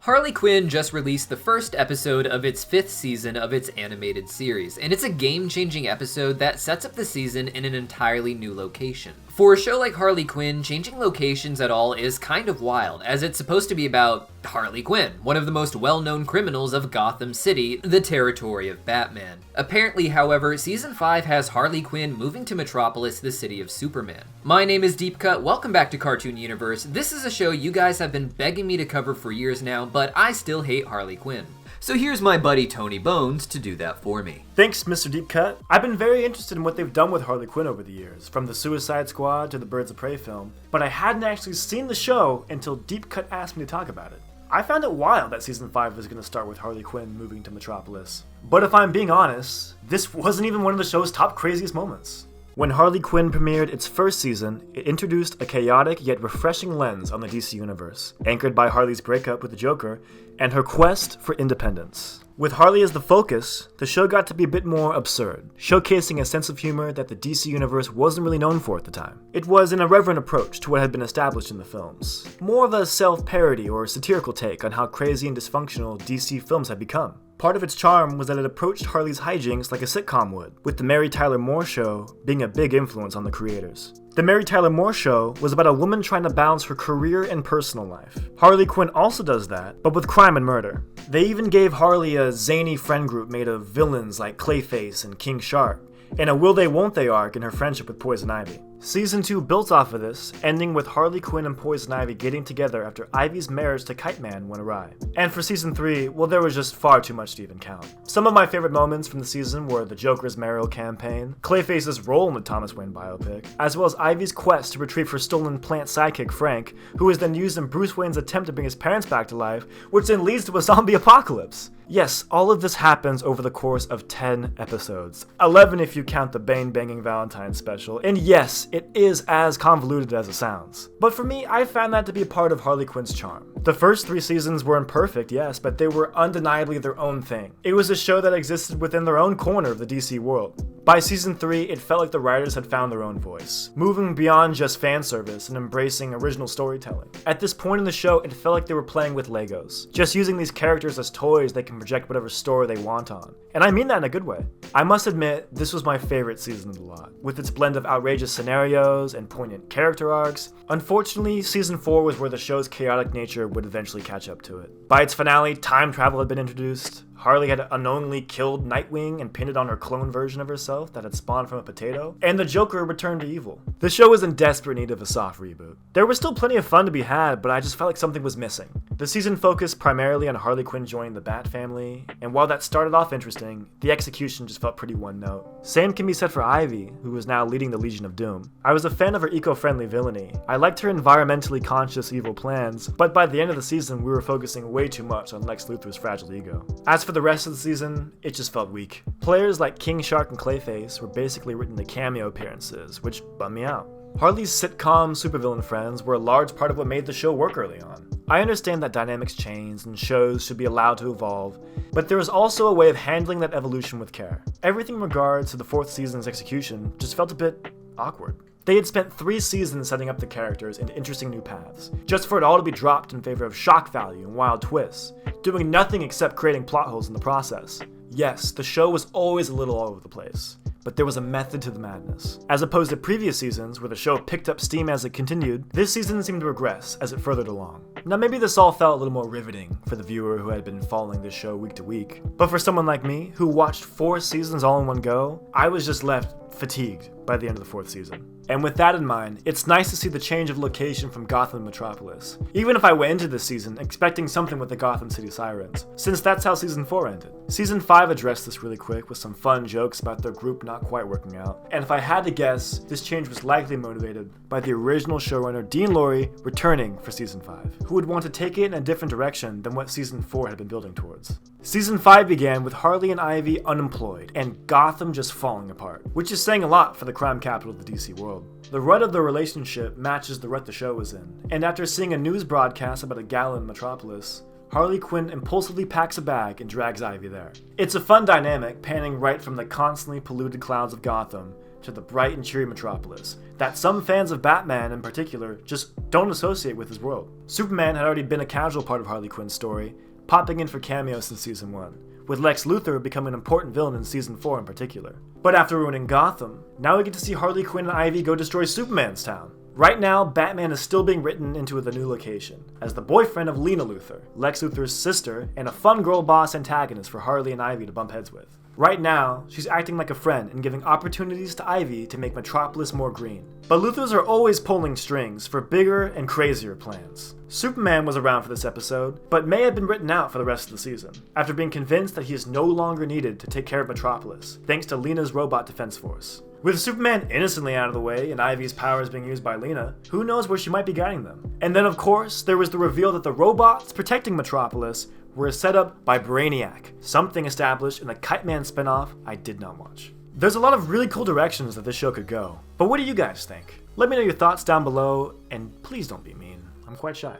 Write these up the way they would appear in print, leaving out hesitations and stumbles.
Harley Quinn just released the first episode of its 5th season of its animated series, and it's a game-changing episode that sets up the season in an entirely new location. For a show like Harley Quinn, changing locations at all is kind of wild, as it's supposed to be about Harley Quinn, one of the most well-known criminals of Gotham City, the territory of Batman. Apparently, however, Season 5 has Harley Quinn moving to Metropolis, the city of Superman. My name is Deepcut, welcome back to Cartoon Universe. This is a show you guys have been begging me to cover for years now, but I still hate Harley Quinn. So here's my buddy Tony Bones to do that for me. Thanks, Mr. Deepcut. I've been very interested in what they've done with Harley Quinn over the years, from the Suicide Squad to the Birds of Prey film, but I hadn't actually seen the show until Deepcut asked me to talk about it. I found it wild that Season 5 was going to start with Harley Quinn moving to Metropolis. But if I'm being honest, this wasn't even one of the show's top craziest moments. When Harley Quinn premiered its first season, it introduced a chaotic yet refreshing lens on the DC Universe, anchored by Harley's breakup with the Joker and her quest for independence. With Harley as the focus, the show got to be a bit more absurd, showcasing a sense of humor that the DC Universe wasn't really known for at the time. It was an irreverent approach to what had been established in the films, more of a self-parody or satirical take on how crazy and dysfunctional DC films had become. Part of its charm was that it approached Harley's hijinks like a sitcom would, with The Mary Tyler Moore Show being a big influence on the creators. The Mary Tyler Moore Show was about a woman trying to balance her career and personal life. Harley Quinn also does that, but with crime and murder. They even gave Harley a zany friend group made of villains like Clayface and King Shark, and a will they won't they arc in her friendship with Poison Ivy. Season 2 built off of this, ending with Harley Quinn and Poison Ivy getting together after Ivy's marriage to Kite Man went awry. And for Season 3, well, there was just far too much to even count. Some of my favorite moments from the season were the Joker's mayoral campaign, Clayface's role in the Thomas Wayne biopic, as well as Ivy's quest to retrieve her stolen plant sidekick Frank, who is then used in Bruce Wayne's attempt to bring his parents back to life, which then leads to a zombie apocalypse. Yes, all of this happens over the course of 10 episodes. 11 if you count the Bane Banging Valentine special, and yes, it is as convoluted as it sounds. But for me, I found that to be a part of Harley Quinn's charm. The first 3 seasons were imperfect, yes, but they were undeniably their own thing. It was a show that existed within their own corner of the DC world. By Season 3, it felt like the writers had found their own voice, moving beyond just fan service and embracing original storytelling. At this point in the show, it felt like they were playing with Legos, just using these characters as toys they can project whatever story they want on. And I mean that in a good way. I must admit, this was my favorite season of the lot, with its blend of outrageous scenarios and poignant character arcs. Unfortunately, Season 4 was where the show's chaotic nature would eventually catch up to it. By its finale, time travel had been introduced. Harley had unknowingly killed Nightwing and pinned it on her clone version of herself that had spawned from a potato, and the Joker returned to evil. The show was in desperate need of a soft reboot. There was still plenty of fun to be had, but I just felt like something was missing. The season focused primarily on Harley Quinn joining the Bat family, and while that started off interesting, the execution just felt pretty one note. Same can be said for Ivy, who is now leading the Legion of Doom. I was a fan of her eco-friendly villainy. I liked her environmentally conscious evil plans, but by the end of the season we were focusing way too much on Lex Luthor's fragile ego. As for the rest of the season, it just felt weak. Players like King Shark and Clayface were basically written to cameo appearances, which bummed me out. Harley's sitcom supervillain friends were a large part of what made the show work early on. I understand that dynamics change and shows should be allowed to evolve, but there was also a way of handling that evolution with care. Everything in regards to the 4th season's execution just felt a bit awkward. They had spent 3 seasons setting up the characters into interesting new paths, just for it all to be dropped in favor of shock value and wild twists, doing nothing except creating plot holes in the process. Yes, the show was always a little all over the place, but there was a method to the madness. As opposed to previous seasons where the show picked up steam as it continued, this season seemed to regress as it furthered along. Now maybe this all felt a little more riveting for the viewer who had been following this show week to week, but for someone like me, who watched 4 seasons all in one go, I was just left fatigued by the end of the 4th season. And with that in mind, it's nice to see the change of location from Gotham to Metropolis, even if I went into this season expecting something with the Gotham City Sirens, since that's how Season 4 ended. Season 5 addressed this really quick with some fun jokes about their group not quite working out, and if I had to guess, this change was likely motivated by the original showrunner Dean Lorey returning for Season 5, who would want to take it in a different direction than what Season 4 had been building towards. Season 5 began with Harley and Ivy unemployed, and Gotham just falling apart, which is saying a lot for the crime capital of the DC world. The rut of their relationship matches the rut the show was in, and after seeing a news broadcast about a gala in Metropolis, Harley Quinn impulsively packs a bag and drags Ivy there. It's a fun dynamic, panning right from the constantly polluted clouds of Gotham to the bright and cheery Metropolis that some fans of Batman in particular just don't associate with his world. Superman had already been a casual part of Harley Quinn's story, popping in for cameos since Season 1, with Lex Luthor becoming an important villain in Season 4 in particular. But after ruining Gotham, now we get to see Harley Quinn and Ivy go destroy Superman's town. Right now, Batman is still being written into the new location, as the boyfriend of Lena Luthor, Lex Luthor's sister, and a fun girl boss antagonist for Harley and Ivy to bump heads with. Right now, she's acting like a friend and giving opportunities to Ivy to make Metropolis more green. But Luthors are always pulling strings for bigger and crazier plans. Superman was around for this episode, but may have been written out for the rest of the season, after being convinced that he is no longer needed to take care of Metropolis, thanks to Lena's robot defense force. With Superman innocently out of the way and Ivy's powers being used by Lena, who knows where she might be guiding them? And then of course, there was the reveal that the robots protecting Metropolis were set up by Brainiac, something established in the Kite Man spinoff I did not watch. There's a lot of really cool directions that this show could go, but what do you guys think? Let me know your thoughts down below, and please don't be mean. I'm quite shy.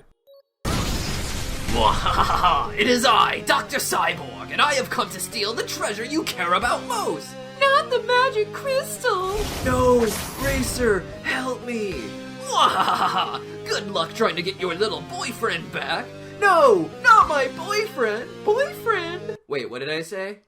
It is I, Dr. Cyborg, and I have come to steal the treasure you care about most! Not the magic crystal! No! Racer, help me! Good luck trying to get your little boyfriend back! No! Not my boyfriend! Boyfriend? Wait, what did I say?